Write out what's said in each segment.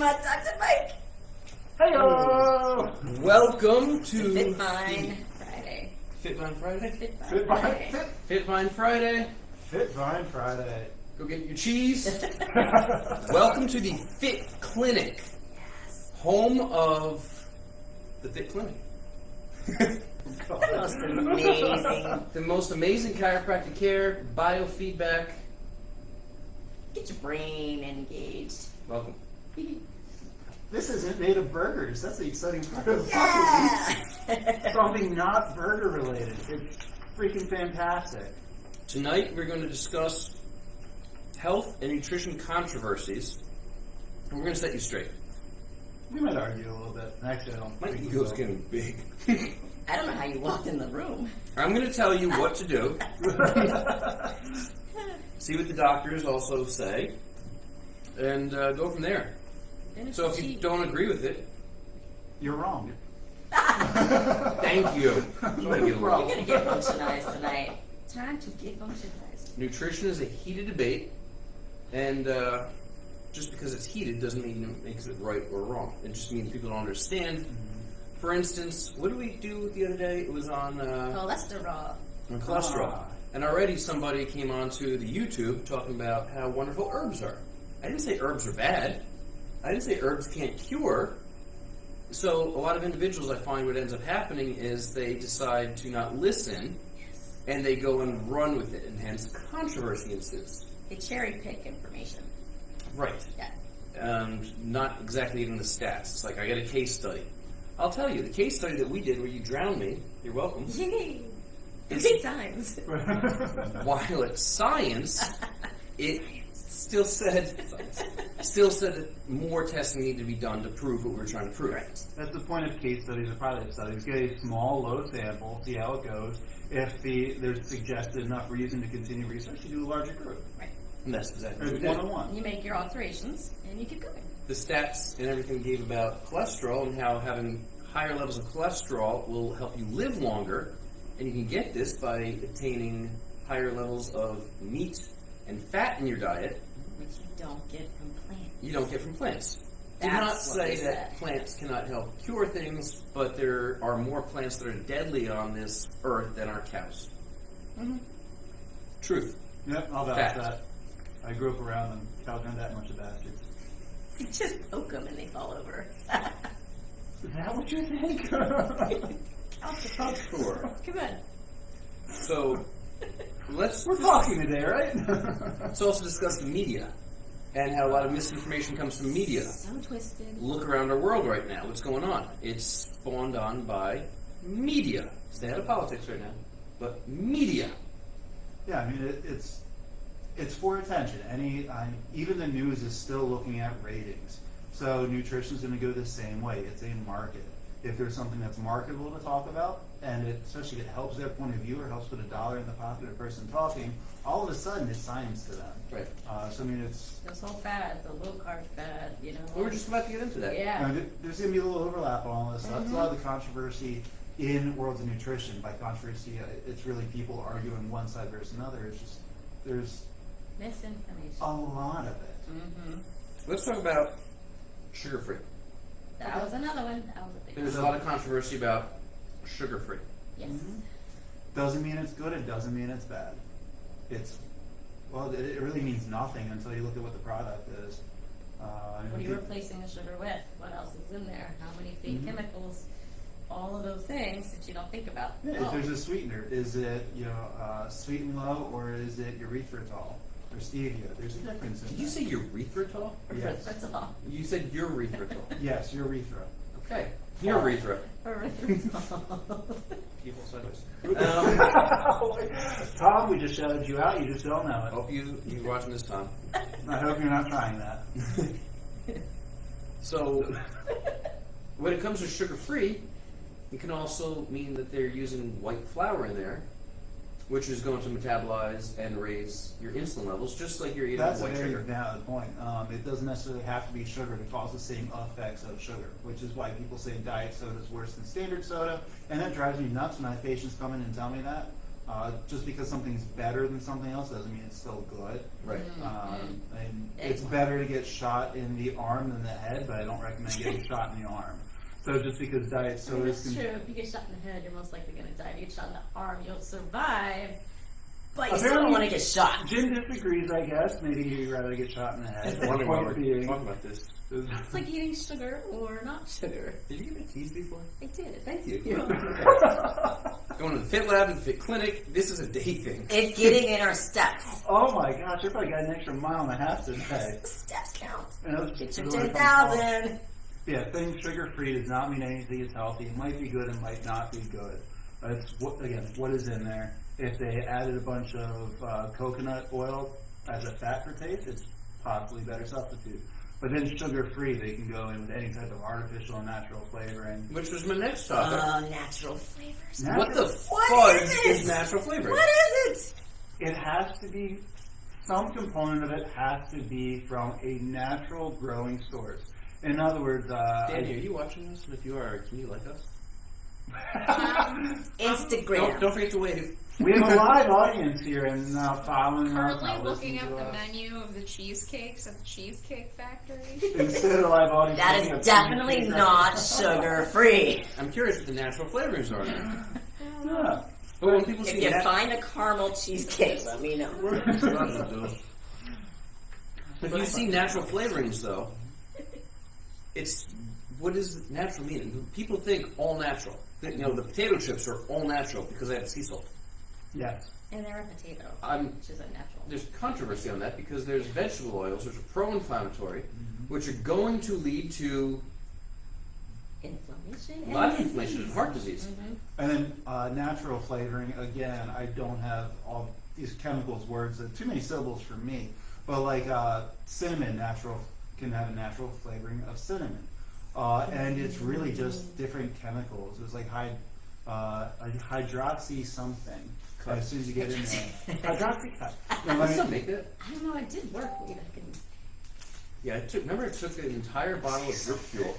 on, Dr. Mike. Hello. Welcome to Fit Vine Friday. Fit Vine Friday. Fit Vine Fit Friday. Vine, Fit Vine Friday. Fit Vine Friday. Go get your cheese. Welcome to the Fit Clinic, home of the Fit Clinic. The most amazing chiropractic care, biofeedback. Get your brain engaged. Welcome. This isn't made of burgers. That's the exciting part of Yeah. something not burger related. It's freaking fantastic. Tonight we're going to discuss health and nutrition controversies. And we're going to set you straight. We might argue a little bit. Actually, I don't My think ego's so. getting big. I don't know how you walked in the room. I'm going to tell you what to do. See what the doctors also say. And go from there. So if you don't agree with it, You're wrong. thank you. You're going to get functionized tonight. Time to get functionized. Nutrition is a heated debate, and just because it's heated doesn't mean it makes it right or wrong. It just means people don't understand. For instance, what did we do the other day? It was on Cholesterol. cholesterol. And already somebody came onto the YouTube talking about how wonderful herbs are. I didn't say herbs are bad. I didn't say herbs can't cure. So a lot of individuals, I find what ends up happening is they decide to not listen, and they go and run with it, and hence controversy ensues. They cherry pick information. Right. Yeah. Not exactly even the stats. It's like, I got a case study. I'll tell you, the case study that we did where you drowned me, you're welcome, Yay! It's- 3 times. while it's science, it still said that more testing needed to be done to prove what we were trying to prove. Right. That's the point of case studies or pilot studies. Get a small, low sample, see how it goes. If there's suggested enough reason to continue research, you do a larger group. Right. And that's exactly what It's we did. one-on-one. You make your alterations, and you keep going. The stats and everything gave about cholesterol and how having higher levels of cholesterol will help you live longer, and you can get this by obtaining higher levels of meat and fat in your diet. Which you don't get from plants. You don't get from plants. Do That's not what say they that said. plants cannot help cure things, but there are more plants that are deadly on this earth than are cows. Mm-hmm. Truth. Yep, I'll vouch Fact. that. I grew up around them. Cows aren't that much of bastards. You just poke them and they fall over. Is that what you think? Sure. Come on. So let's We're talking today, right? let's also discuss the media and how a lot of misinformation comes from media. So twisted. Look around our world right now. What's going on? It's spawned on by media. Stay out of politics right now, but media. Yeah, I mean it's for attention. Even the news is still looking at ratings. So nutrition is going to go the same way. It's a market. If there's something that's marketable to talk about, and especially it helps their point of view or helps put $1 in the pocket of the person talking, all of a sudden it's science to them. Right. So I mean, it's This whole fad, the low carb fad, you know. We were just about to get into that. Yeah. there's going to be a little overlap on all this stuff. That's a lot of the controversy in worlds of nutrition. By controversy, it's really people arguing one side versus another. It's just there's Misinformation. a lot of it. Mm-hmm. Let's talk about sugar-free. That was another one. That was a big There's a one. lot of controversy about sugar-free. Yes. Doesn't mean it's good. It doesn't mean it's bad. It really means nothing until you look at what the product is. What are you replacing the sugar with? What else is in there? How many fake chemicals? All of those things that you don't think about. Yeah, if there's a sweetener, is it sweet and low, or is it erythritol or stevia? There's a difference in Did you that. say urethral? Yes. That's all. You said urethral. Yes, urethra. Okay. Urethra. Erythritol. People sideways. Tom, we just shouted you out. You just don't know Hope you're watching this, Tom. it. I hope you're not trying that. So, when it comes to sugar-free, it can also mean that they're using white flour in there, which is going to metabolize and raise your insulin levels, just like you're eating That's a white very sugar. valid point. It doesn't necessarily have to be sugar to cause the same effects of sugar, which is why people say diet soda is worse than standard soda, and that drives me nuts when I have patients come in and tell me that. Just because something's better than something else doesn't mean it's still good. Right. And it's better to get shot in the arm than the head, but I don't recommend getting shot in the arm. So just because diet sodas That's true. If you get shot in the head, you're most likely going to die. If you get shot in the arm, you'll survive. But you still don't want to get shot. Jim disagrees, I guess. Maybe he'd rather get shot in the head. I wonder why we're Point talking about this. It's like eating sugar or not sugar. Did you give me teas before? I did. Thank you. Going to the Fit Lab and the Fit Clinic. This is a day thing. It's getting in our steps. Oh my gosh, I probably got an extra mile and a half today. Steps count. And that was Get your really 10,000. Yeah, things sugar-free does not mean anything is healthy. It might be good, it might not be good. It's what is in there. If they added a bunch of coconut oil as a fat for taste, it's possibly a better substitute. But then sugar-free, they can go in with any type of artificial and natural flavoring. Which was my next topic. Natural flavors. What the What fudge is it? is natural flavoring? What is it? It has to be, some component of it has to be from a natural growing source. In other words, Danny, are you watching this? And if you are, can you like us? Instagram. Don't forget to wave. we have a live audience here and following us. Currently now looking listening up to the us. menu of the cheesecakes at the Cheesecake Factory. Instead of live audience, That looking is at definitely cheesecake not sugar-free. I'm curious what the natural flavorings are now. Yeah. But when people If see you nat- find a caramel cheesecake, let me know. If you see natural flavorings, though, it's what does natural mean? People think all natural. You know, the potato chips are all natural because they have sea salt. Yes. And they're a potato, which is unnatural. There's controversy on that because there's vegetable oils which are pro-inflammatory, which are going to lead to Inflammation. a lot of inflammation and heart disease. And then natural flavoring, again, I don't have all these chemicals words, too many syllables for me. But like cinnamon, can have a natural flavoring of cinnamon. And it's really just different chemicals. It's like hydroxy something. As soon as you get in there. Hydroxy cut. No, I still make it. I don't know, it did work way back in. Yeah, I took an entire bottle of drip fuel.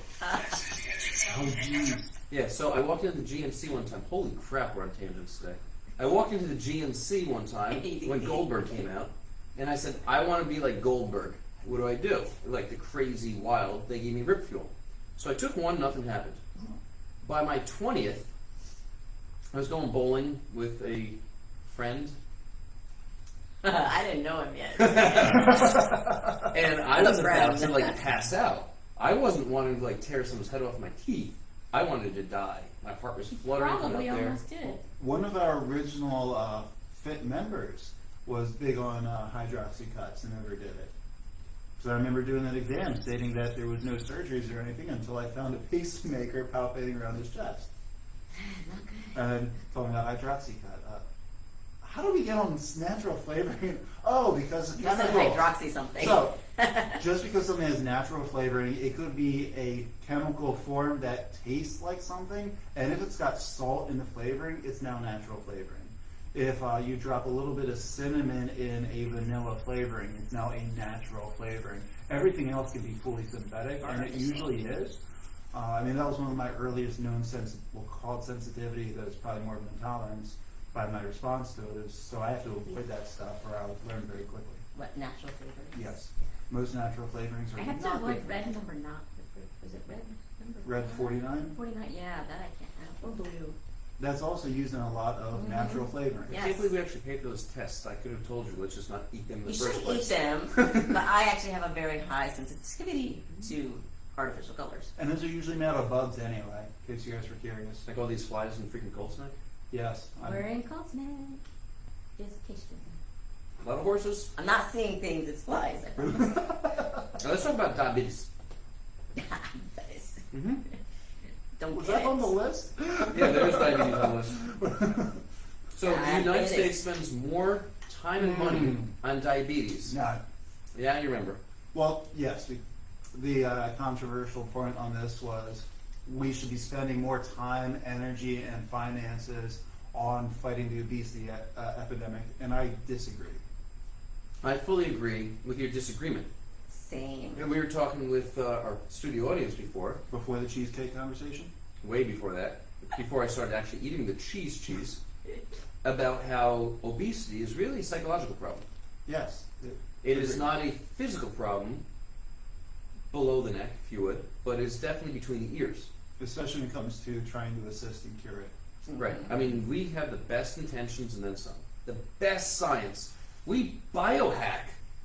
Oh, geez. Yeah, so I walked into the GNC one time. Holy crap, we're on tangents today. I walked into the GNC one time when Goldberg came out, and I said, I want to be like Goldberg. What do I do? Like the crazy wild, they gave me Rip Fuel. So I took one, nothing happened. By my 20th, I was going bowling with a friend. I didn't know him yet. And I was about to like pass out. I wasn't wanting to like tear someone's head off my teeth. I wanted to die. My heart was fluttering from up Probably there. almost did. One of our original FIT members was big on hydroxy cuts and never did it. So I remember doing that exam stating that there was no surgeries or anything until I found a pacemaker palpating around his chest. Not good. And told me about hydroxy cut. How do we get on natural flavoring? Oh, because of You said chemicals. hydroxy something. So, just because something has natural flavoring, it could be a chemical form that tastes like something, and if it's got salt in the flavoring, it's now natural flavoring. If you drop a little bit of cinnamon in a vanilla flavoring, it's now a natural flavoring. Everything else can be fully synthetic, and it usually is. I mean, that was one of my earliest known we'll call it sensitivity, that it's probably more of an intolerance by my response to it. So I have to avoid that stuff, or I'll learn very quickly. What, natural flavors? Yes. Most natural flavorings are I have to not avoid good. red number not. Was it red number? Red 49. 49, yeah, that I can't have. Or blue. That's also used in a lot of natural flavoring. Yeah. I can't believe we actually paid for those tests. I could have told you, let's just not eat them in the You first should place. eat them, but I actually have a very high sensitivity to artificial colors. And those are usually made out of bugs anyway, in case you guys were curious. Like all these flies in freaking cold snake. Yes. We're in cold snake. Just in case you A lot of horses. I'm not seeing things, it's flies, I promise. Now let's talk about diabetes. Nice. Mm-hmm. Don't Was get that on it. the list? Yeah, there is diabetes on the list. So the United Diabetes. States spends more time and money on diabetes. No. Yeah, you remember. Well, yes. The controversial point on this was we should be spending more time, energy, and finances on fighting the obesity epidemic, and I disagree. I fully agree with your disagreement. Same. And we were talking with our studio audience before, Before the cheesecake conversation? way before that, before I started actually eating the cheese. about how obesity is really a psychological problem. Yes. It is not a physical problem below the neck, if you would, but it's definitely between the ears. Especially when it comes to trying to assist and cure it. Right. I mean, we have the best intentions and then some. The best science. We biohack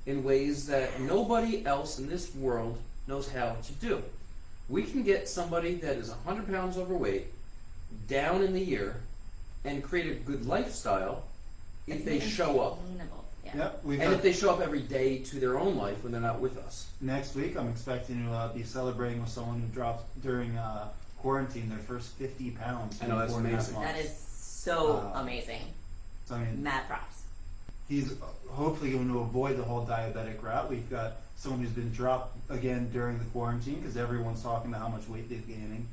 in ways that nobody else in this world knows how to do. We can get somebody that is 100 pounds overweight down in the year and create a good lifestyle if they show up. Maintainable, yeah. Yep. And if they show up every day to their own life when they're not with us. Next week, I'm expecting to be celebrating with someone who dropped during quarantine their first 50 pounds. I know, that's in 4.5 amazing. months. That is so amazing. So, I mean, Mad props. he's hopefully going to avoid the whole diabetic route. We've got someone who's been dropped again during the quarantine because everyone's talking about how much weight they're gaining.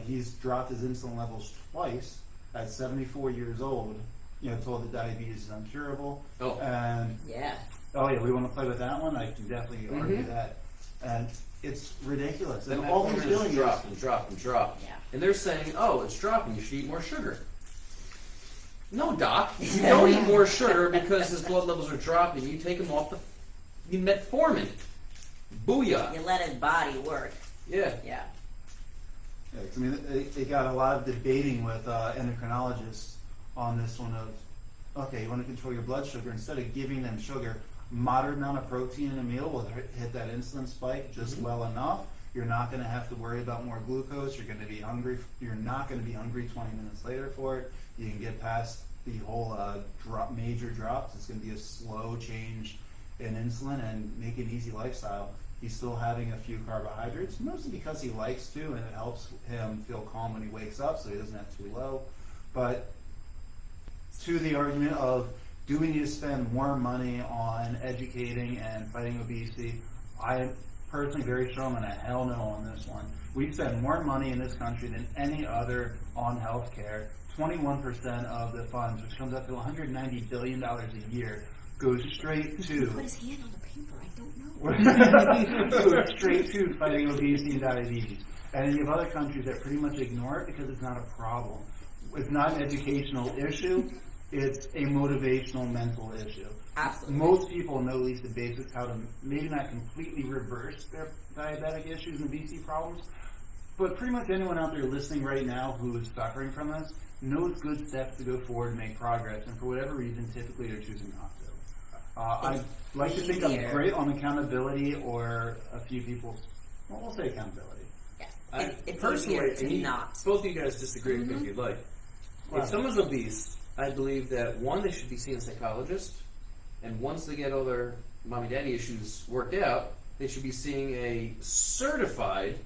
He's dropped his insulin levels twice at 74 years old. You know, told that diabetes is uncurable. Oh. And Yeah. oh yeah, we want to play with that one. I can definitely argue Mhm. that. And it's ridiculous. And And all he's doing drop is and drop and drop. Yeah. And they're saying, oh, it's dropping, you should eat more sugar. No, doc, you don't eat more sugar because his blood levels are dropping. You take him off the metformin. Booyah. You let his body work. Yeah. Yeah. Yeah, 'cause I mean, they got a lot of debating with endocrinologists on this one of, okay, you want to control your blood sugar, instead of giving them sugar, moderate amount of protein in a meal will hit that insulin spike just well enough. You're not going to have to worry about more glucose. You're going to be hungry. You're not going to be hungry 20 minutes later for it. You can get past the whole major drops. It's going to be a slow change in insulin and make an easy lifestyle. He's still having a few carbohydrates, mostly because he likes to, and it helps him feel calm when he wakes up, so he doesn't have too low. But to the argument of, do we need to spend more money on educating and fighting obesity? I am personally very strong on a hell no on this one. We spend more money in this country than any other on health care. 21% of the funds, which comes up to $190 billion a year, goes straight to Put his hand on the paper. I don't know. goes straight to fighting obesity and diabetes. And you have other countries that pretty much ignore it because it's not a problem. It's not an educational issue. It's a motivational mental issue. Absolutely. Most people know at least the basics how to maybe not completely reverse their diabetic issues and obesity problems, but pretty much anyone out there listening right now who is suffering from this knows good steps to go forward and make progress, and for whatever reason, typically they're choosing not to. I'd like to think I'm easier. great on accountability, or a few people, well, we'll say accountability. Yeah. It's personally, easier to and not. both of you guys disagree with me if you'd like. Wow. If someone's obese, I believe that one, they should be seeing a psychologist, and once they get all their mommy daddy issues worked out, they should be seeing a certified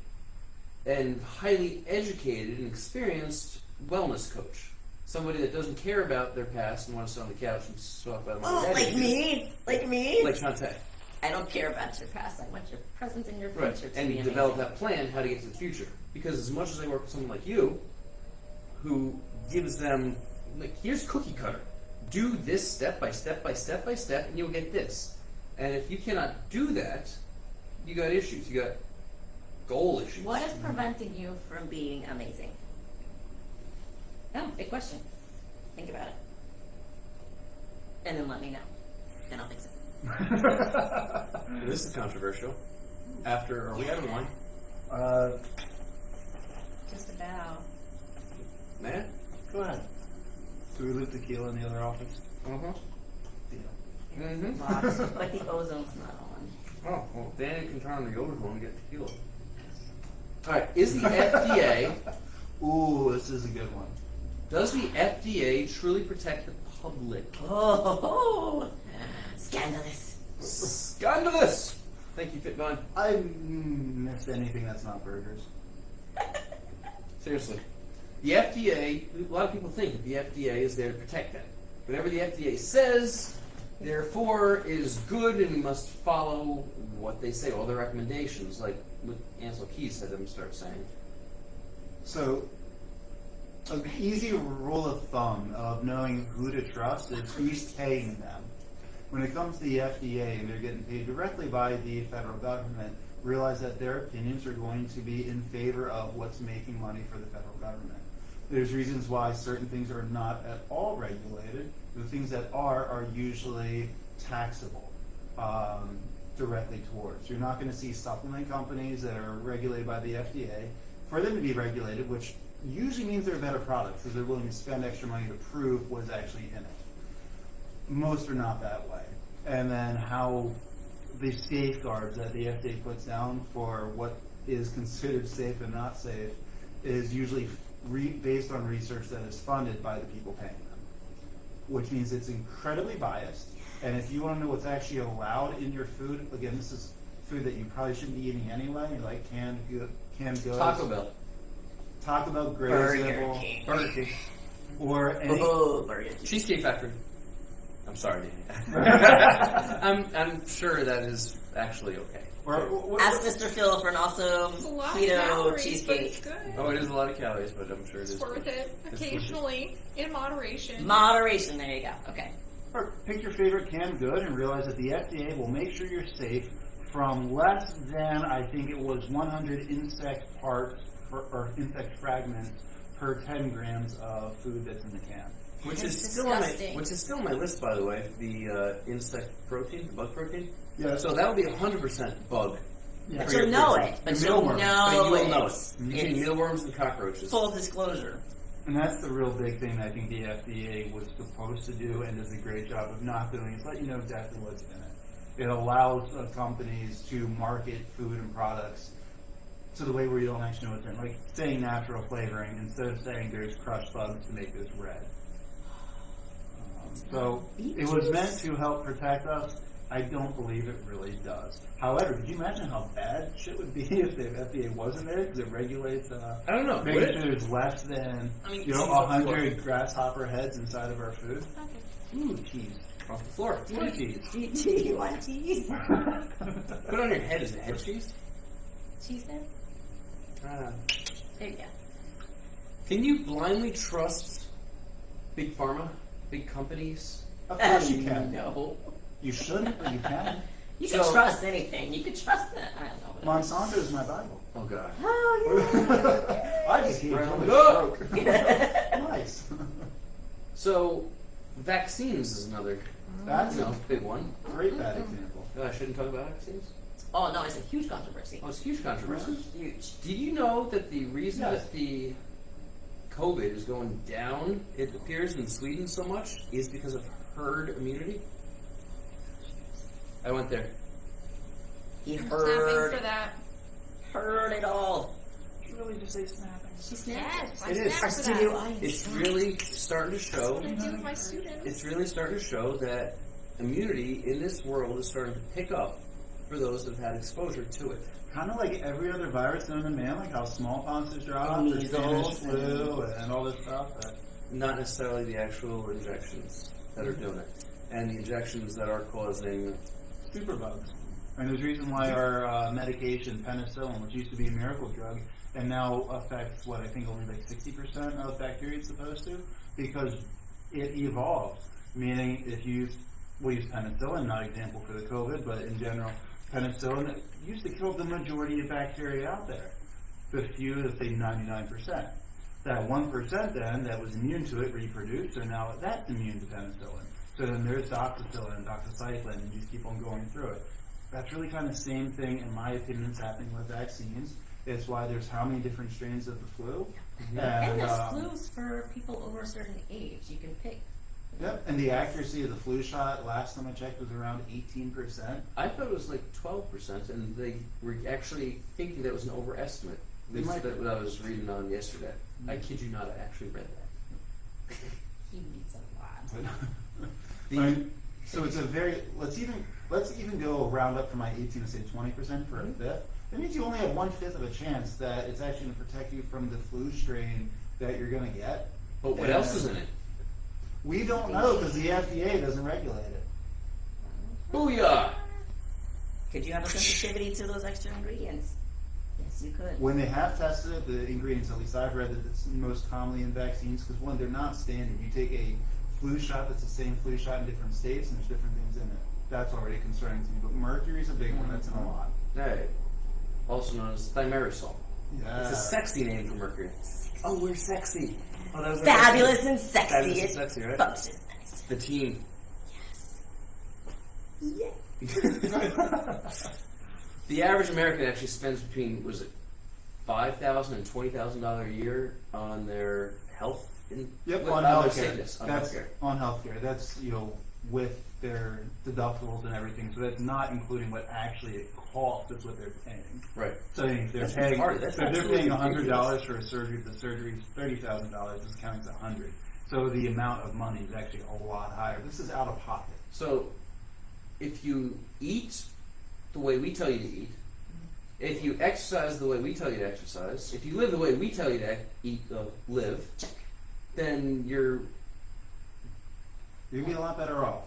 and highly educated and experienced wellness coach. Somebody that doesn't care about their past and wants to sit on the couch and talk about mommy Oh, daddy like issues. me? Like me? Like Shantae. I don't care about your past. I want your present and your future Right. to And be you amazing. develop that plan how to get to the future. Because as much as I work with someone like you, who gives them, like, here's cookie cutter. Do this step by step by step by step, and you'll get this. And if you cannot do that, you got issues. You got goal issues. What is preventing you from being amazing? No, big question. Think about it. And then let me know. And I'll fix it. This is controversial. Are we having wine? Just about. Matt? Go ahead. Do we leave tequila in the other office? Uh-huh. Deal. Mm-hmm. Lots, but the ozone's not on. Oh, well, Danny can turn on the overflow and get tequila. All right, is the FDA... Ooh, this is a good one. Does the FDA truly protect the public? Oh, scandalous. Scandalous! Thank you, Fitvine. I missed anything that's not burgers. Seriously. The FDA, a lot of people think that the FDA is there to protect them. Whatever the FDA says, therefore, is good, and we must follow what they say, all their recommendations, like what Ansel Keys had them start saying. So, an easy rule of thumb of knowing who to trust is who's paying them. When it comes to the FDA and they're getting paid directly by the federal government, realize that their opinions are going to be in favor of what's making money for the federal government. There's reasons why certain things are not at all regulated. The things that are usually taxable directly towards. You're not going to see supplement companies that are regulated by the FDA. For them to be regulated, which usually means they're a better product because they're willing to spend extra money to prove what's actually in it. Most are not that way. And then how the safeguards that the FDA puts down for what is considered safe and not safe is usually based on research that is funded by the people paying them, which means it's incredibly biased. And if you want to know what's actually allowed in your food, again, this is food that you probably shouldn't be eating anyway, like canned goods. Taco Bell, great example. Burger King. Or any... Burger King. Cheesecake Factory. I'm sorry, Danny. I'm sure that is actually okay. Ask Mr. Phil for an awesome It's a lot of keto calories, but cheesecake. it's good. Oh, it is a lot of calories, but I'm sure it is. It's worth it. Occasionally, in moderation. Moderation, there you go. Okay. Or pick your favorite canned good and realize that the FDA will make sure you're safe from less than, I think it was 100 insect parts or insect fragments per 10 grams of food that's in the can. Which It's is still on disgusting. my list, by the way. The insect protein, the bug protein. Yeah. So that would be 100% bug. Yeah. But you'll know it. But The you'll mealworms. But you will know know it. it. Between It's mealworms and cockroaches. full disclosure. And that's the real big thing that I think the FDA was supposed to do and does a great job of not doing, is let you know exactly what's in it. It allows companies to market food and products to the way where you don't actually know what's in it. Like saying natural flavoring instead of saying there's crushed bugs to make this red. So it was meant to help protect us. I don't believe it really does. However, could you imagine how bad shit would be if the FDA wasn't there? Because it regulates I don't know. making sure there's less than, I mean, 100 grasshopper heads inside of our food. Okay. Ooh, cheese. Off the floor. What cheese? Do you want cheese? Put it on your head. Is it head cheese? Cheese head? There you go. Can you blindly trust big pharma, big companies? Of course you can. No. You shouldn't, but you can. You can So- trust anything. You can trust that. I don't know. Monsanto is my Bible. Oh God. Oh, I just gave Round you a up. stroke. yeah. Nice. So, vaccines is another, That's you know, a big one. great bad example. I shouldn't talk about vaccines. Oh no, it's a huge controversy. Oh, it's a huge controversy. Huge. Did you know that the reason Yes. that the COVID is going down, it appears in Sweden so much, is because of herd immunity? I went there. He I'm snapping for heard that. it all. Did you really just say snapping? She snapped. Yes, I It is. snap Our for studio that. audience. It's really starting to show. What I do with my students. It's really starting to show that immunity in this world is starting to pick up for those that have had exposure to it. Kind of like every other virus known to man, like how smallpox is dropped, And or Spanish measles flu, and all this stuff. Not necessarily the actual injections that are doing it, and the injections that are causing. Superbugs. And there's a reason why our medication, penicillin, which used to be a miracle drug, and now affects what I think only like 60% of bacteria it's supposed to, because it evolved. Meaning, if you we'll use penicillin, not example for the COVID, but in general, penicillin used to kill the majority of bacteria out there. The few, let's say 99%. That 1% then that was immune to it reproduced, so now that's immune to penicillin. So then there's doxycycline and doxycycline, and you just keep on going through it. That's really kind of the same thing, in my opinion, that's happening with vaccines. It's why there's how many different strains of the flu. And there's flus for people over a certain age. You can pick. Yep, and the accuracy of the flu shot, last time I checked, was around 18%. I thought it was like 12%, and they were actually thinking that was an overestimate. At least might that what I was reading on yesterday. I kid you not, I actually read that. He reads a lot. Right. So it's a very let's even go round up from my 18 to say 20% for a fifth. That means you only have 1/5 of a chance that it's actually going to protect you from the flu strain that you're going to get. But what else is in it? We don't know because the FDA doesn't regulate it. Booyah! Could you have a sensitivity to those extra ingredients? Yes, you could. When they have tested it, the ingredients, at least I've read that it's most commonly in vaccines, because one, they're not standard. You take a flu shot that's the same flu shot in different states, and there's different things in it. That's already concerning to me. But mercury's a big one. That's in a lot. Hey, also known as thimerosal. Yeah. It's a sexy name for mercury. Oh, we're sexy. Oh, that was Fabulous and Fabulous and sexy. sexy, right? Functionized. The team. Yes. The average American actually spends between, was it $5,000 and $20,000 a year on their health? Yep, with on other healthcare. sickness, on That's healthcare. on healthcare. That's with their deductibles and everything. So that's not including what actually it costs. That's what they're paying. Right. So if they're That's paying, retarded. That's so if they're absolutely paying ridiculous. $100 for a surgery. The surgery is $30,000. This counts $100. So the amount of money is actually a lot higher. This is out of pocket. So, if you eat the way we tell you to eat, if you exercise the way we tell you to exercise, if you live the way we tell you to live, then you're You'd be a lot better off.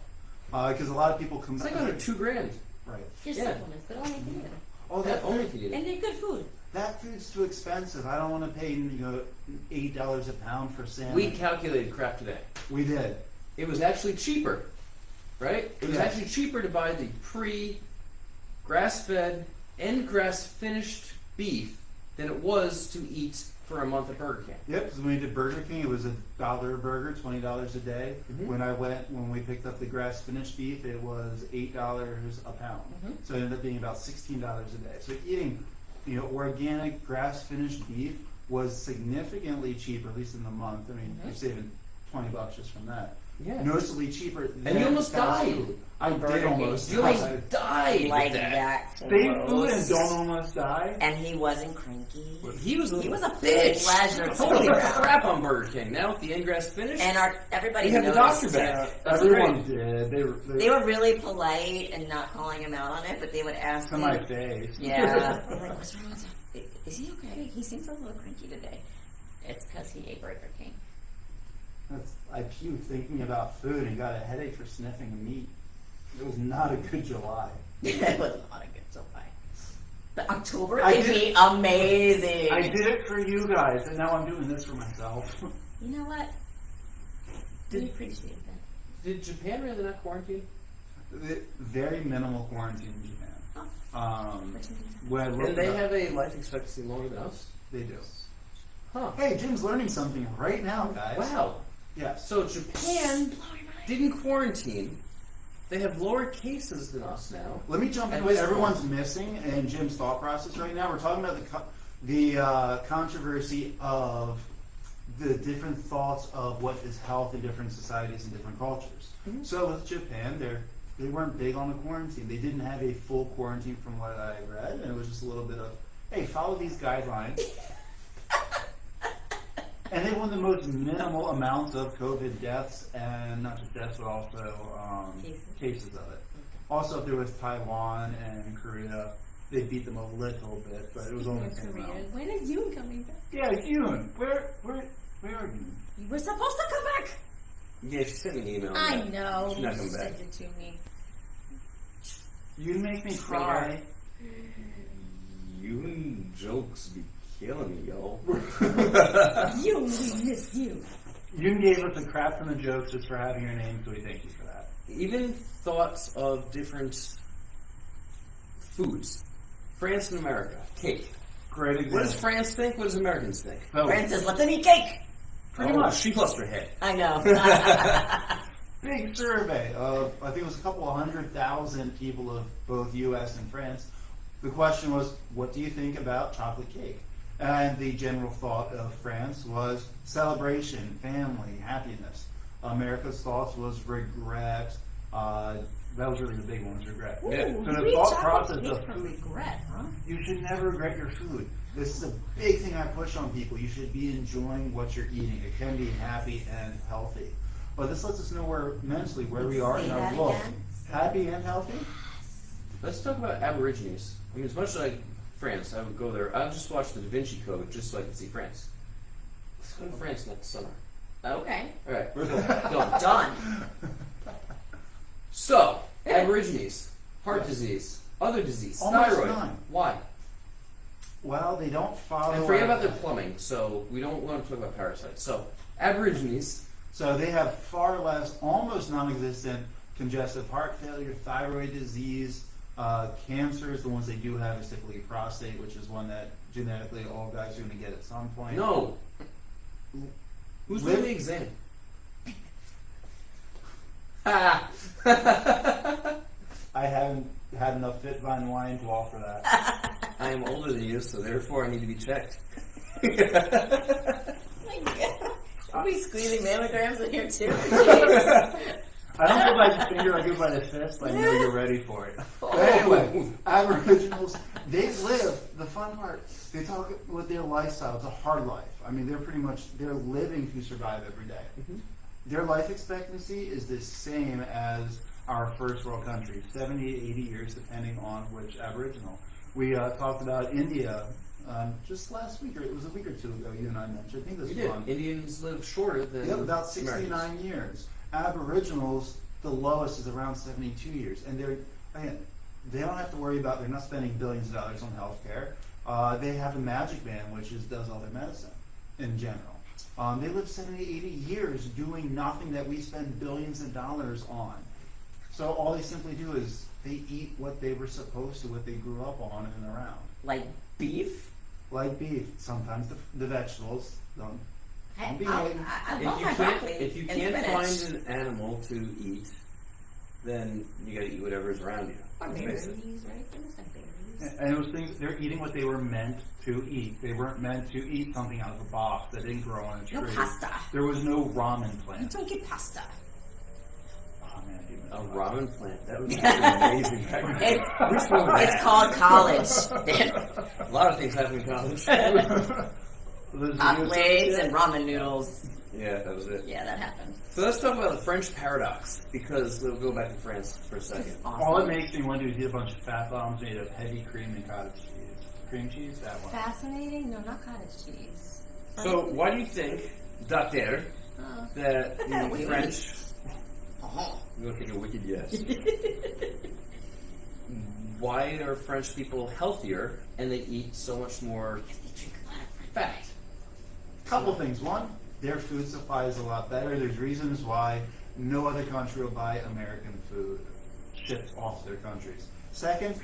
Because a lot of people come it's like under $2,000. right. Just Yeah. supplements, but only if you need them. Oh, that Only food, if you need it. And they're good food. that food's too expensive. I don't want to pay $8 a pound for salmon. We calculated crap today. We did. It was actually cheaper, right? It was Yes. actually cheaper to buy the grass-fed and grass-finished beef than it was to eat for a month at Burger King. Yep, because when we did Burger King, it was $1 a burger, $20 a day. Mhm. When we picked up the grass finished beef, it was $8 a pound. Mhm. So it ended up being about $16 a day. So eating, organic grass finished beef was significantly cheaper, at least in the month. I mean, you're saving $20 just from that. Yeah. Noticeably cheaper. And than you almost fast died. food. I Burger did King. almost You almost die. died Like with that. that. Same food gross. and don't almost die. And he wasn't cranky. He was a bitch. Pleasure to Holy be around. crap on Burger King. Now with the ingrass finish, And everybody you have the noticed. doctor back. That's Everyone great. did. They were really polite and not calling him out on it, but they would ask to him. my face. Yeah. They're like, what's wrong with him? Is he okay? He seems a little cranky today. It's because he ate Burger King. I puked thinking about food and got a headache for sniffing meat. It was not a good July. It was not a good July. But October I can did- be amazing. I did it for you guys, and now I'm doing this for myself. You know what? We appreciate that. Did Japan really not quarantine? Very minimal quarantine in Japan. Oh, what you think? When I looked And they it up, have a life expectancy longer than us? they do. Huh. Hey, Jim's learning something right now, guys. Wow. Yes. So Japan didn't quarantine. They have lower cases than us now. Let me jump into And what this everyone's missing in Jim's thought process right now. We're talking about the controversy of the different thoughts of what is health in different societies and different cultures. Mhm. So with Japan, they weren't big on the quarantine. They didn't have a full quarantine from what I read, and it was just a little bit of, hey, follow these guidelines. And they won the most minimal amounts of COVID deaths, and not just deaths, but also cases of it. Also, up there with Taiwan and Korea, they beat them a little bit, but it was only the same amount. When is you coming back? Yeah, Yoon, where are you? You were supposed to come back. Yeah, she sent me an email. I know. She's not coming back. Send it to me. You make me cry. You jokes be killing me, yo. You, we miss you. Yoon gave us a crap ton of jokes just for having your name, so we thank you for that. Even thoughts of different foods. France and America. Cake. Great example. What does France think? What does Americans think? So, Francis, let them eat cake. pretty Oh, much. She lost her head. I know. Big survey of, I think it was a couple of 100,000 people of both U.S. and France. The question was, what do you think about chocolate cake? And the general thought of France was celebration, family, happiness. America's thoughts was regret. That was really the big one, was regret. Yeah. So the Sweet thought chocolate process cake of for regret, huh? you should never regret your food. This is a big thing I push on people. You should be enjoying what you're eating. It can be happy and healthy. But this lets us know where mentally where we are Say in our that look. again. Happy and healthy? Let's talk about Aborigines. I mean, as much as like France, I would go there. I'll just watch the Da Vinci Code just so I can see France. Let's go to France next summer. Okay. All right, we're going. Done. Done. So, Aborigines, heart disease, other disease, Almost thyroid. none. Why? Well, they don't follow. And forget our- about their plumbing. So we don't want to talk about parasites. So, Aborigines. So they have far less, almost non-existent congestive heart failure, thyroid disease, cancers. The ones they do have is typically prostate, which is one that genetically all guys are going to get at some point. No. Who's Live- doing the exam? Ah. I haven't had enough fit vine wine to offer that. I am older than you, so therefore I need to be checked. My God. Are we squeezing mammograms in here too? Jeez. I don't go by the finger, I go by the fist. I know you're ready for it. But anyway, Aboriginals, they live, the fun part, they talk with their lifestyle. It's a hard life. I mean, they're living to survive every day. Mm-hmm. Their life expectancy is the same as our first world countries, 70 to 80 years, depending on which Aboriginal. We talked about India just last week, or it was a week or two ago, you and I mentioned. I think this You was did. on. Indians live shorter than About 69 Americans. years. Aboriginals, the lowest is around 72 years. And they don't have to worry about, they're not spending billions of dollars on healthcare. They have a magic man, which does all their medicine in general. They live 70, 80 years doing nothing that we spend billions of dollars on. So all they simply do is they eat what they were supposed to, what they grew up on and around. Like beef? Like beef, sometimes the vegetables. Don't be I hating. love my broccoli If you and can't spinach. find an animal to eat, then you gotta eat whatever's around you. Or Let's berries, face it. right? There was some berries. And those things, they're eating what they were meant to eat. They weren't meant to eat something out of a box that didn't grow on a tree. No pasta. There was no ramen You plant. don't get pasta. Oh man, I do miss A pasta. ramen plant. That would be amazing. It's called college. A lot of things happen in college. Those Hot videos- legs and ramen noodles. Yeah, that was it. Yeah, that happened. So let's talk about the French paradox, because we'll go back to France for a second. Awesome. All it makes me want to do is eat a bunch of fat bombs made of heavy cream and cottage cheese. Cream cheese, that one. Fascinating? No, not cottage cheese. So why do you think, Doctor, Oh. that the Wait. French... Oh. I'm going to take a wicked yes. Why are French people healthier and they eat so much more Because they drink a lot of French fat? Couple things. One, their food supply is a lot better. There's reasons why no other country will buy American food shipped off their countries. Second,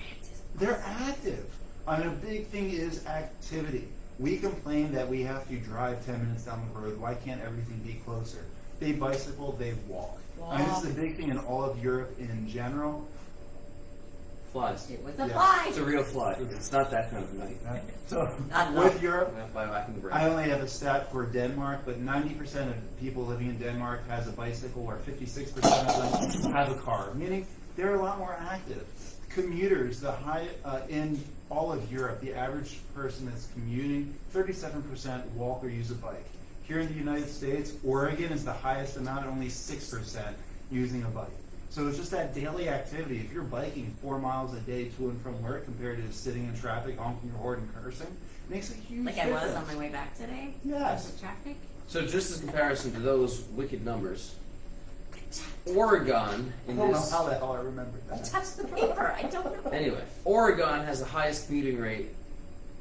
they're active. I mean, a big thing is activity. We complain that we have to drive 10 minutes down the road. Why can't everything be closer? They bicycle, they walk. I mean, this is a big thing in all of Europe in general. Flies. It was a Yeah. fly. It's a real fly. It's not that kind of night. So Not with enough. Europe, By whacking the brain. I only have a stat for Denmark, but 90% of people living in Denmark has a bicycle, where 56% of them have a car, meaning they're a lot more active. Commuters, in all of Europe, the average person that's commuting, 37% walk or use a bike. Here in the United States, Oregon is the highest amount, only 6% using a bike. So it's just that daily activity. If you're biking 4 miles a day to and from work compared to sitting in traffic, honking your horn and cursing, it makes a huge Like I difference. was on my way back today. Yes. The traffic. So just as comparison to those wicked numbers, Oregon I in don't know this... how the hell I remembered I that. touched the paper. I don't know. Anyway, Oregon has the highest commuting rate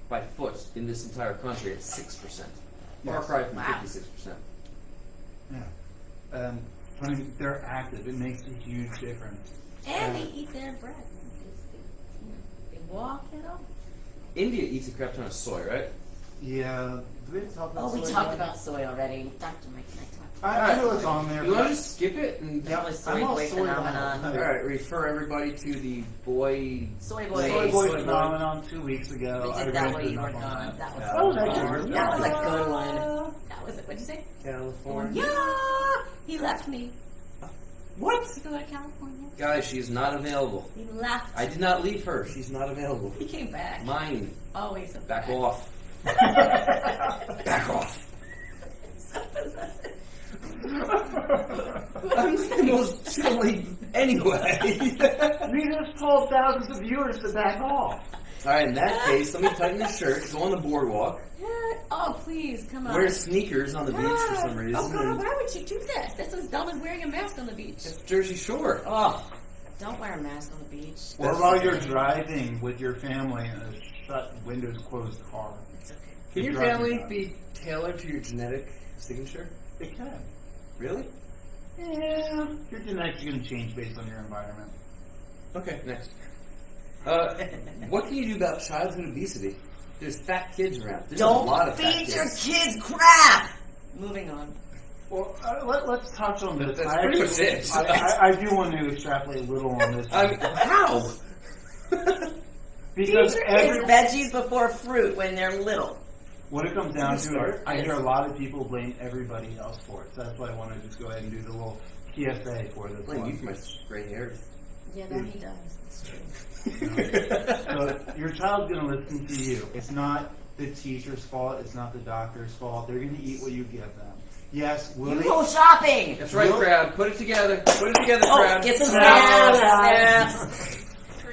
by foot in this entire country at 6%. Far Yes. cry from Wow. 56%. Yeah. I mean, they're active. It makes a huge difference. And they eat their bread. They walk it up. India eats a crap ton of soy, right? Yeah. Do we talk about Oh, we soy talked yet? about soy already. Dr. Mike and I talked about I know it's on there. You want but- to just skip it? And Yeah, the soy I'm all boy soy phenomenon. now. All right, refer everybody to the boy... Soy Soy boys. Boy Soy Boy. phenomenon 2 weeks ago. We I did that read while you enough were on gone. That was Yeah. fun. That was actually That was a really good fun. one. That was it. What'd you say? California. Yeah! He left me What? to go to California. Guys, she's not available. He left. I did not leave her. She's not available. He came back. Mine. Always a Back off. Back off. So possessive. I'm the most chilly anyway. You just told thousands of viewers to back off. All right, in that case, let me tighten his shirt, go on the boardwalk, Oh, please, come on. wear sneakers on the beach for some reason. Oh, God, and why would you do that? That's as dumb as wearing a mask on the beach. it's Jersey Shore. Oh, don't wear a mask on the beach. Or while you're driving with your family in a shut, windows closed car. It's okay. Can your Driving family back. be tailored to your genetic signature? It can. Really? Yeah. Your genetics are going to change based on your environment. Okay, next. What can you do about childhood obesity? There's fat kids around. There's a lot Don't of fat feed kids. your kids crap! Moving on. Well, let's touch on this. That's pretty much it. I do want to extrapolate a little on this. How? Because Feed your kids veggies before fruit when they're little. what it comes down to, Start. I hear a lot of people blame everybody else for it. So that's why I want to just go ahead and do the little PSA for this Blame one. you for my gray hairs. Yeah, no, he does. It's true. So your child's going to listen to you. It's not the teacher's fault. It's not the doctor's fault. They're going to eat what you give them. Yes, will You they? go shopping. That's right, crowd. Put it together. Put it together, Oh, crowd. get some Snaps. snaps.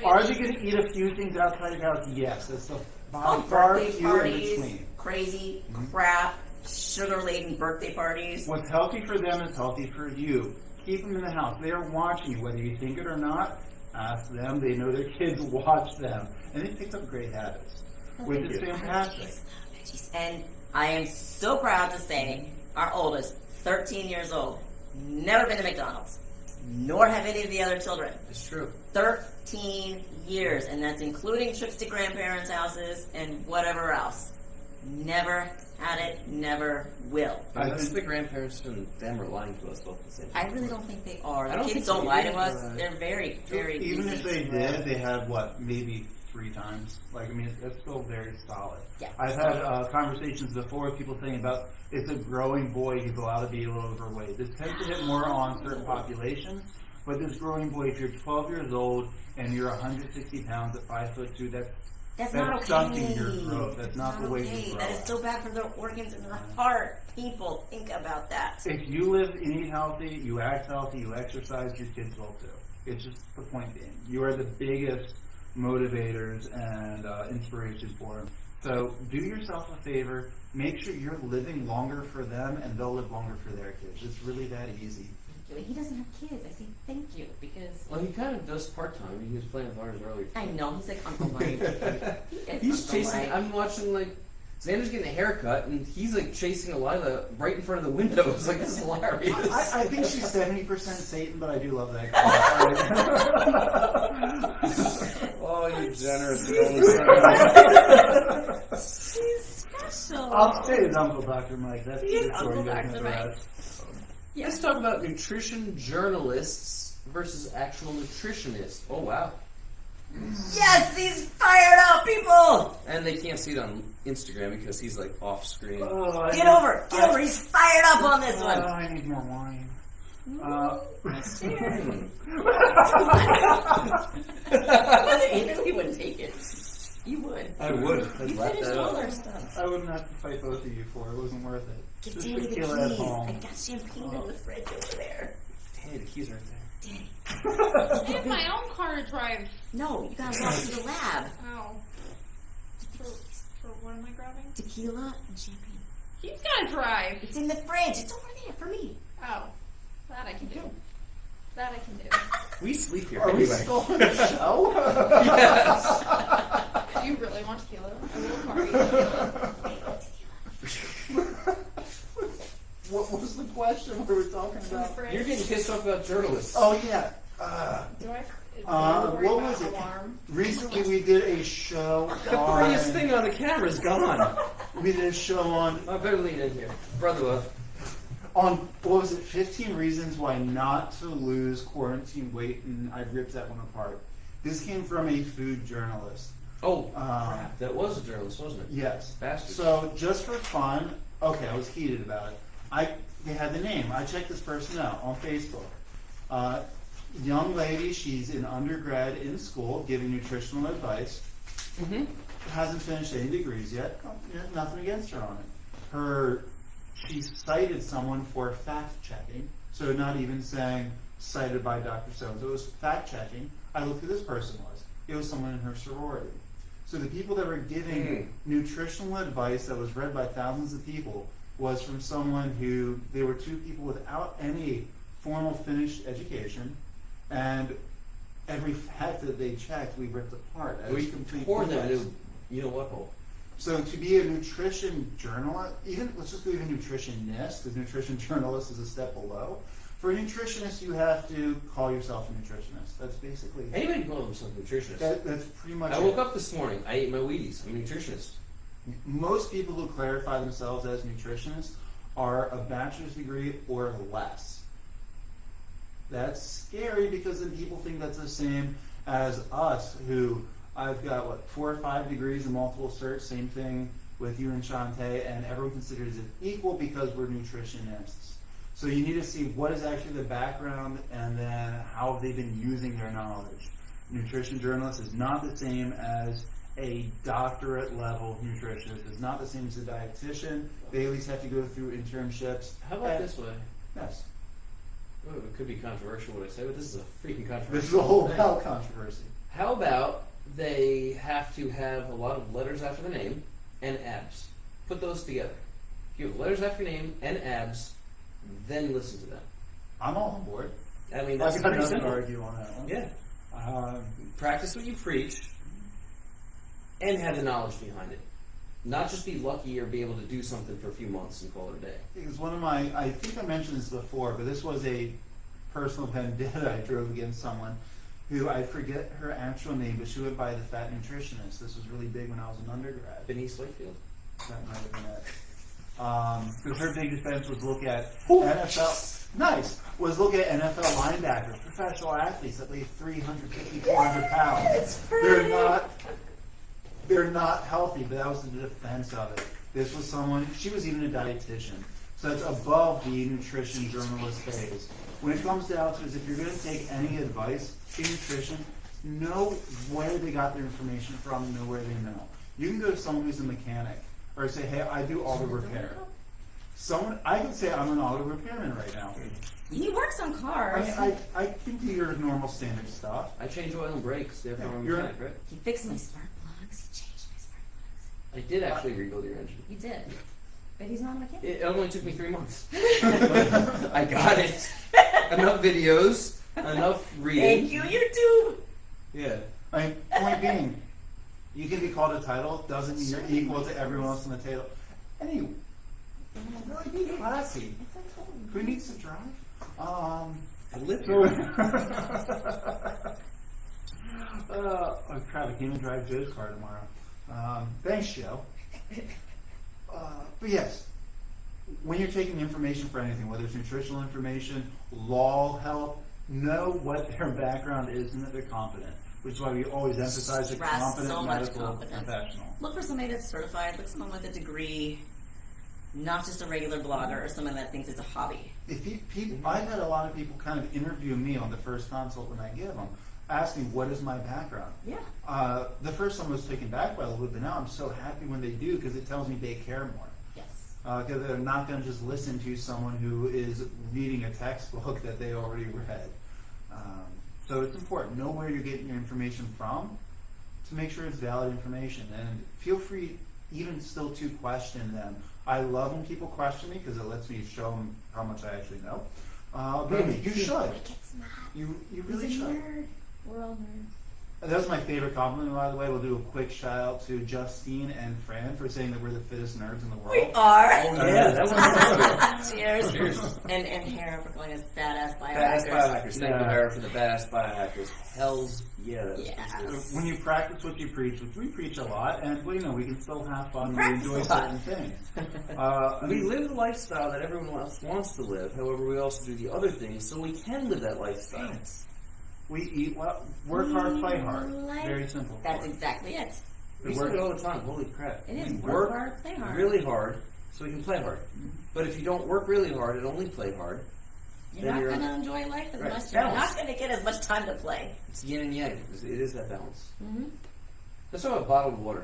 Are they going to eat a few things outside of house? Yes. That's the Oh, far birthday few in parties, between. crazy crap, sugar-laden birthday parties. What's healthy for them is healthy for you. Keep them in the house. They are watching you, whether you think it or not. Ask them. They know their kids watch them, and they picked up great habits, which is fantastic. And I am so proud to say our oldest, 13 years old, never been to McDonald's, nor have any of the other children. It's true. 13 years, and that's including trips to grandparents' houses and whatever else. Never had it, never will. Unless the grandparents and them are lying to us both at the same time. I really don't think they are. I The don't kids think so don't lie to either, us. but- They're very, very Even easy if they to, did, they had what, maybe 3 times. Like, I mean, that's still very solid. Yeah. I've had conversations before with people saying about it's a growing boy, he's allowed to be a little overweight. This tends to hit more on certain populations, but this growing boy, if you're 12 years old and you're 160 pounds at 5'2", That's not okay. stunting your growth. That's not the way okay. you grow. That is so bad for their organs and their heart. People, think about that. If you live and eat healthy, you act healthy, you exercise, your kids will too. It's just the point being. You are the biggest motivators and inspiration for them. So do yourself a favor. Make sure you're living longer for them and they'll live longer for their kids. It's really that easy. He doesn't have kids. I say thank you because Well, he kind of does part-time. He was playing with ours earlier. I know he's like Uncle Mike. He's Uncle chasing. Mike. I'm watching like Xander's getting a haircut, and he's like chasing Elila right in front of the window. It's like, this is hilarious. I think she's 70% Satan, but I do love that girl. Oh, you generous. She's special. I'll say it's Uncle Dr. Mike. That's He is the story Uncle you guys Dr. know Mike. about. Let's talk about nutrition journalists versus actual nutritionists. Oh, wow. Yes, he's fired up, people. And they can't see it on Instagram because he's like off screen. Oh, Get over. He's fired up on this one. I need more wine. He wouldn't take it. You would. I would. I'd You wrap finished that all up. our stuff. I wouldn't have to fight both of you for it. It wasn't worth it. Give Just Danny the tequila at keys. home. I got champagne in the fridge over there. Hey, the keys are right there. Danny. I have my own car to drive. No, you gotta walk to the lab. Oh. For what am I grabbing? Tequila and champagne. He's gotta drive. It's in the fridge. It's over there for me. Oh. That I can do. That I can do. We sleep here Are we anyway. still on the show? Yes. Do you really want tequila? I will carry tequila. What was the question we were talking It's in the about? fridge. You're getting pissed off about journalists. Oh, yeah. Do I? What was it? Alarm? Recently we did a show The prettiest on... thing on the camera's gone. We did a show on... I better lean in here. Brother love. On, what was it, 15 reasons why not to lose quarantine weight, and I ripped that one apart. This came from a food journalist. Oh, crap. That was a journalist, wasn't it? Yes. Bastard. So, just for fun, okay, I was heated about it. They had the name. I checked this person out on Facebook. Young lady, she's in undergrad in school, giving nutritional advice. Mm-hmm. Hasn't finished any degrees yet. Nothing against her on it. She cited someone for fact checking, so not even saying cited by Dr. So-and-so. It was fact checking. I looked who this person was. It was someone in her sorority. So the people that were giving nutritional advice that was read by thousands of people was from someone who, they were 2 people without any formal finished education, and every fact that they checked, we ripped apart. As We complete tore them BS. into, you know what hole. So to be a nutrition journalist, let's just go even nutritionist, because nutrition journalist is a step below. For a nutritionist, you have to call yourself a nutritionist. That's basically Anybody can call themselves a nutritionist. that's pretty much I it. woke up this morning. I ate my Wheaties. I'm a nutritionist. Most people who clarify themselves as nutritionists are a bachelor's degree or less. That's scary because then people think that's the same as us, who I've got, 4 or 5 degrees in multiple certs, same thing with you and Shantae, and everyone considers it equal because we're nutritionists. So you need to see what is actually the background and then how have they been using their knowledge. Nutrition journalist is not the same as a doctorate level nutritionist. It's not the same as a dietitian. They at least have to go through internships. How about this way? Yes. Oh, it could be controversial what I say, but this is a freaking controversial This is a whole thing. hell controversy. How about they have to have a lot of letters after the name and abs? Put those together. If you have letters after your name and abs, then listen to them. I'm all on board. I mean, that's I've got pretty nothing to simple. argue on that one. Yeah. Practice what you preach and have the knowledge behind it. Not just be lucky or be able to do something for a few months and call it a day. Because one of my, I think I mentioned this before, but this was a personal vendetta I drove against someone who, I forget her actual name, but she went by the Fat Nutritionist. This was really big when I was an undergrad. Denise Wakefield? That might have been it. Because her big defense was look at NFL, was look at NFL linebackers, professional athletes that weigh 350, 400 pounds. They're not healthy, but that was the defense of it. This was someone, she was even a dietitian. So it's above the nutrition journalist phase. When it comes down to it, is if you're going to take any advice in nutrition, know where they got their information from, know where they know. You can go to someone who's a mechanic, or say, hey, I do auto repair. I could say I'm an auto repairman right now. He works on I cars. mean, I can do your normal standard stuff. I change oil and brakes, therefore I'm a You're- mechanic, right? He fixed my spark plugs. He changed my spark plugs. I did actually rebuild your engine. He did. But he's not a mechanic. It only took me 3 months. I got it. Enough videos, enough reading. Thank you, YouTube. Yeah. I mean, point being, you can be called a title, doesn't mean you're equal to everyone else on the table. Anyway, really be classy. It's like, oh, Who needs to drive? I live So, here. oh crap, I can't even drive Joe's car tomorrow. Thanks, Joe. But yes, when you're taking information for anything, whether it's nutritional information, law help, know what their background is and that they're competent. Which is why we always emphasize a Stress competent so much medical competence. professional. Look for somebody that's certified. Look for someone with a degree, not just a regular blogger or someone that thinks it's a hobby. If I've had a lot of people kind of interview me on the first consult when I give them, asking what is my background. Yeah. The first one was taken back by a little bit, but now I'm so happy when they do because it tells me they care more. Yes. Because they're not going to just listen to someone who is reading a textbook that they already read. So it's important. Know where you're getting your information from to make sure it's valid information. And feel free even still to question them. I love when people question me because it lets me show them how much I actually know. But you should. It's not. You really He's a should. nerd. We're all nerds. That was my favorite compliment, by the way. We'll do a quick shout out to Justine and Fran for saying that we're the fittest nerds in the world. We are. Yeah, that was Cheers. Cheers. And Hera for calling us badass Badass biohackers. biohackers. Thank you, Yeah. Hera, for the badass biohackers. Hell's yeah. That was Yeah. good. When you practice what you preach, which we preach a lot, and well, we can still have fun and Practice enjoy a lot. certain things. We live the lifestyle that everyone else wants to live. However, we also do the other things so we can live that lifestyle. Thanks. We eat well, work hard, play hard. Like- Very simple. That's exactly it. We say it all the time. Holy crap! It is. We Work hard, play hard. really hard so we can play hard. But if you don't work really hard and only play hard, You're then not you're going to enjoy life as Right. much. You're Balance. not going to get as much time to play. it's yin and yang. It is that balance. Mm-hmm. Let's talk about bottled water.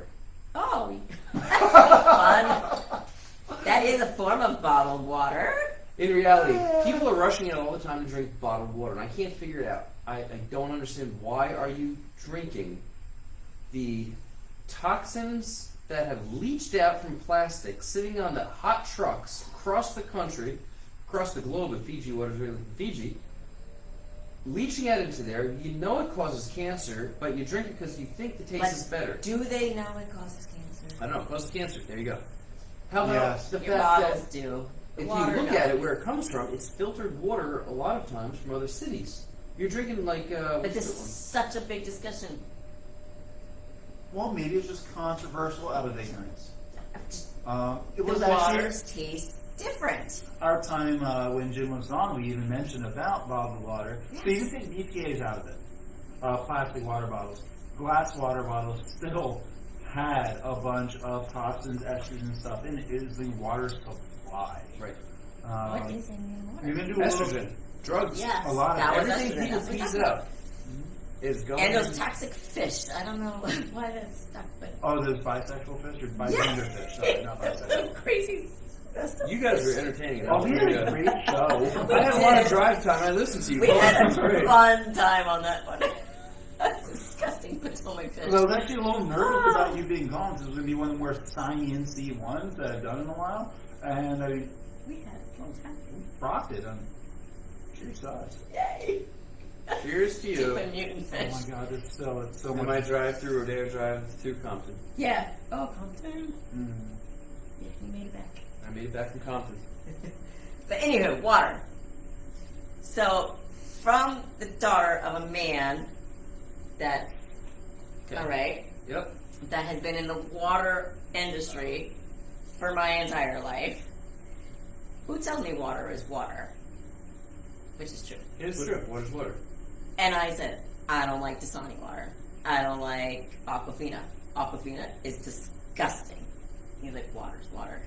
Oh, that's fun. That is a form of bottled water. In reality, people are rushing out all the time to drink bottled water, and I can't figure it out. I don't understand. Why are you drinking the toxins that have leached out from plastic sitting on the hot trucks across the country, across the globe, if Fiji water is really from Fiji, leaching out into there? You know it causes cancer, but you drink it because you think the taste But is better. Do they know it causes cancer? I don't know, it causes cancer. There you go. How about Yes. the Your fact bottles that do. if Water, you look no. at it where it comes from, it's filtered water a lot of times from other cities. You're drinking like But this is such a big discussion. Well, maybe it's just controversial out of ignorance. It The was actually waters taste different. Our time when Jim was on, we even mentioned about bottled water. Yes. So you can take BPA's out of it. Plastic water bottles. Glass water bottles still had a bunch of toxins, estrogen, and stuff in it. It is the water supply. Right. What is in the water? You can do a little Estrogen, drugs, Yes, a lot of that was everything estrogen. people That's what tease we're it talking out is going. And those toxic fish. I don't know why that's stuck, but Oh, those bisexual fish or bisexual fish? Sorry, not bisexual. crazy. You guys were entertaining. Oh, we had a great show. I had a lot of drive time. I listened to you. We both. had It was a great. fun time on that one. That's disgusting Potomac fish. Because I was actually a little nervous about you being gone because it was going to be one of the more science-y ones that I've done in a while. And I We had a fun time. rocked it. Cheers to us. Yay! Cheers to you. Stupid mutant Oh fish. my god, it's so And much. my drive-through Rodeo Drive through Compton. Yeah. Oh, Compton. Mm. Yeah, we made it back. I made it back from Compton. But anyway, water. So, from the daughter of a man that, Okay. all right, Yep. that has been in the water industry for my entire life, who tells me water is water? Which is true. It's true. What is water? And I said, I don't like Dasani water. I don't like Aquafina. Aquafina is disgusting. He's like, water's water.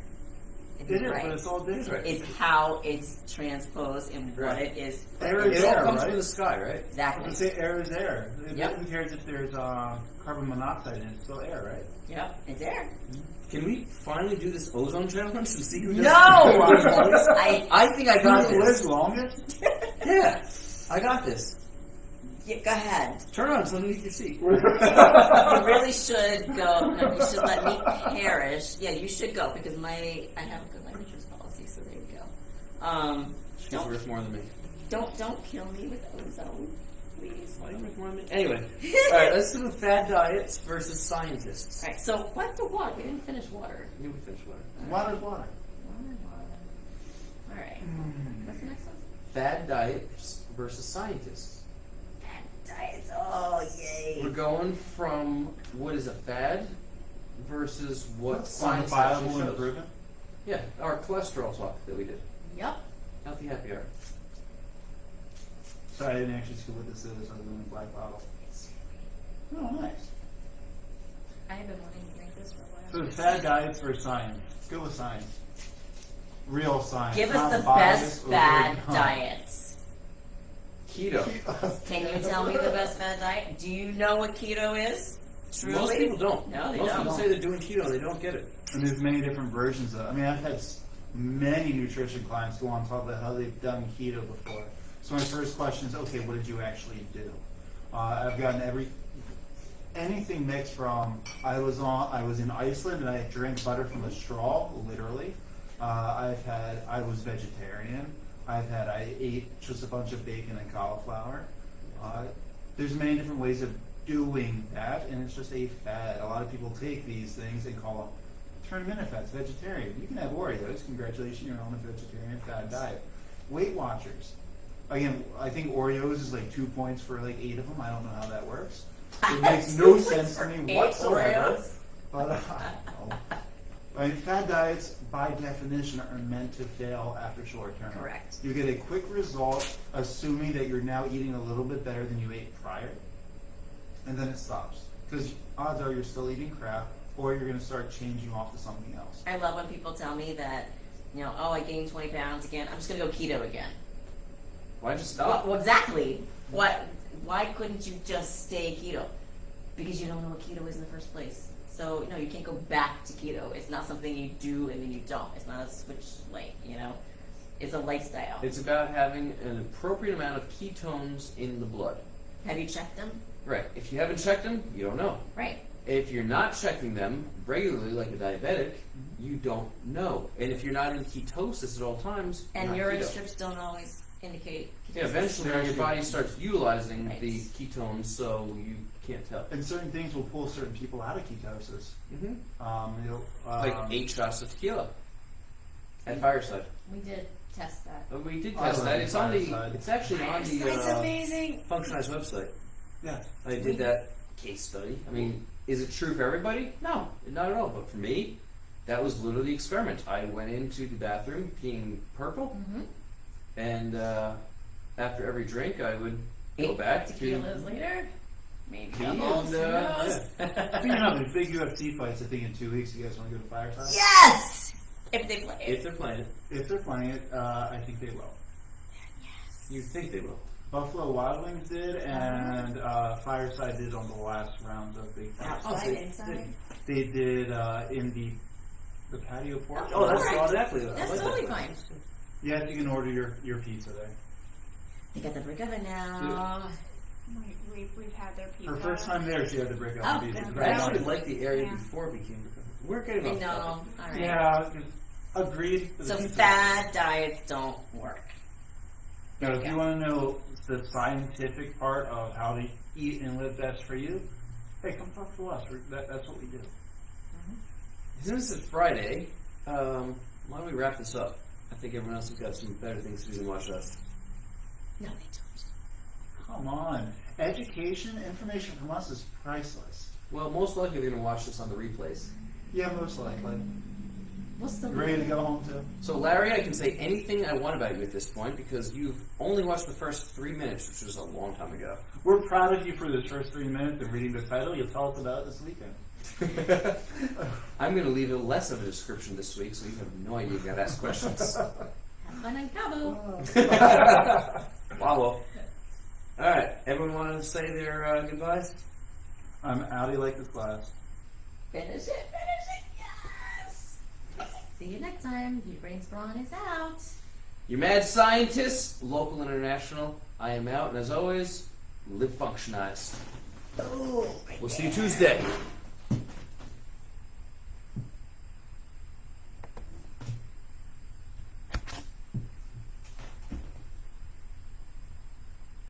And It he's is, right. but it's all It's right. different. It's how it's transposed and what Right. it is. Air is It all air, comes right? from the sky, right? I was Exactly. going to say air is air. Yep. Who cares if there's carbon monoxide in it? It's still air, right? Yep, it's air. Can we finally do this ozone challenge and see who does No! I think I got Who lives this. longest? Yeah, I got this. Yeah, go ahead. Turn on, it's underneath your seat. You really should go. No, you should let me perish. Yeah, you should go because I have a good life insurance policy. So there you go. She's Don't worth more than me. don't kill me with ozone, please. Why do you worth more than me? Anyway, all right, let's do fad diets versus scientists. All right. So what the water? We didn't finish water. You can finish water. Water's water. All right. What's the next one? Fad diets versus scientists. Fat diets. Oh, yay. We're going from what is a fad versus what science Quantifiable actually shows. improvement. Yeah, our cholesterol talk that we did. Yep. Healthy, happy hour. Sorry, I didn't actually see what this is other than the black bottle. Oh, nice. I have been wanting to drink this for a while. So the fad diets for science. Let's go with science. Real science. Give not us the bias best over fad done. diets. Keto. Can you tell me the best fad diet? Do you know what keto is? Truly? Most people don't. No, they Most don't. people say they're doing keto and they don't get it. And there's many different versions of it. I mean, I've had many nutrition clients go on and talk about how they've done keto before. So my first question is, okay, what did you actually do? I've gotten anything mixed from I was in Iceland and I drank butter from a straw, literally. I was vegetarian. I ate just a bunch of bacon and cauliflower. There's many different ways of doing that, and it's just a fad. A lot of people take these things and call them, turn them into fads, vegetarian. You can have Oreos. Congratulations, you're on a vegetarian fad diet. Weight Watchers. Again, I think Oreos is like 2 points for like 8 of them. I don't know how that works. It makes no sense to me 8 whatsoever. Oreos? But I mean, fad diets, by definition, are meant to fail after short term. Correct. You get a quick result, assuming that you're now eating a little bit better than you ate prior, and then it stops. Because odds are you're still eating crap, or you're going to start changing off to something else. I love when people tell me that, oh, I gained 20 pounds again. I'm just going to go keto again. Why'd you stop? Well, exactly. Why couldn't you just stay keto? Because you don't know what keto is in the first place. So, you can't go back to keto. It's not something you do and then you don't. It's not a switch light, It's a lifestyle. It's about having an appropriate amount of ketones in the blood. Have you checked them? Right. If you haven't checked them, you don't know. Right. If you're not checking them regularly, like a diabetic, you don't know. And if you're not in ketosis at all times, And you're urine not keto. strips don't always indicate ketosis. Yeah, eventually your body starts utilizing Right. the ketones, so you can't tell. And certain things will pull certain people out of ketosis. Mm-hmm. Like 8 shots of tequila at Fireside. We did test that. We did I test love that. It's on the. Fireside. It's actually on It's the amazing. Functionised website. Yeah. I did that case study. I mean, is it true for everybody? No, not at all. But for me, that was literally the experiment. I went into the bathroom peeing purple, and after every drink, I would go back to Tequilas later. Maybe pee doubles. and Who knows? Speaking of the big UFC fights, I think in 2 weeks, you guys want to go to Fireside? Yes! If they play if it. they're playing it, If they're playing it, I think they will. Yes. you think they will. Buffalo Wild Wings did, and Fireside did on the last round of Big Fight. Outside, inside. They did in the patio porch. Oh, that's Alright. exactly. I That's like totally that. fine. Yes, you can order your pizza there. They got the brick oven now. We've had their pizza. Her first time there, she had the brick Oh, oven pizza. that's It's I very actually nice. liked the area Yeah. before it became. We're getting I off know. topic. Alright. Yeah, agreed. The So pizza- fad diets don't work. Now, if Yeah. you want to know the scientific part of how to eat and live best for you, hey, come talk to us. That's what we do. Since it's Friday, why don't we wrap this up? I think everyone else has got some better things to do than watch us. No, they don't. Come on. Education, information from us is priceless. Well, most likely they're going to watch this on the replays. Yeah, most likely. What's the You ready to go home too? So, Larry, I can say anything I want about you at this point because you've only watched the first 3 minutes, which was a long time ago. We're proud of you for this first 3 minutes and reading the title. You'll tell us about it this weekend. I'm going to leave it less of a description this week, so you have no idea you got to ask questions. Have fun on Cabo. Wow. All right, everyone want to say their goodbyes? I'm outie like this class. Finish it, yes! See you next time. Your brain's brawn is out. You mad scientists, local and international, I am out, and as always, live functionized. Oh, We'll see you Tuesday.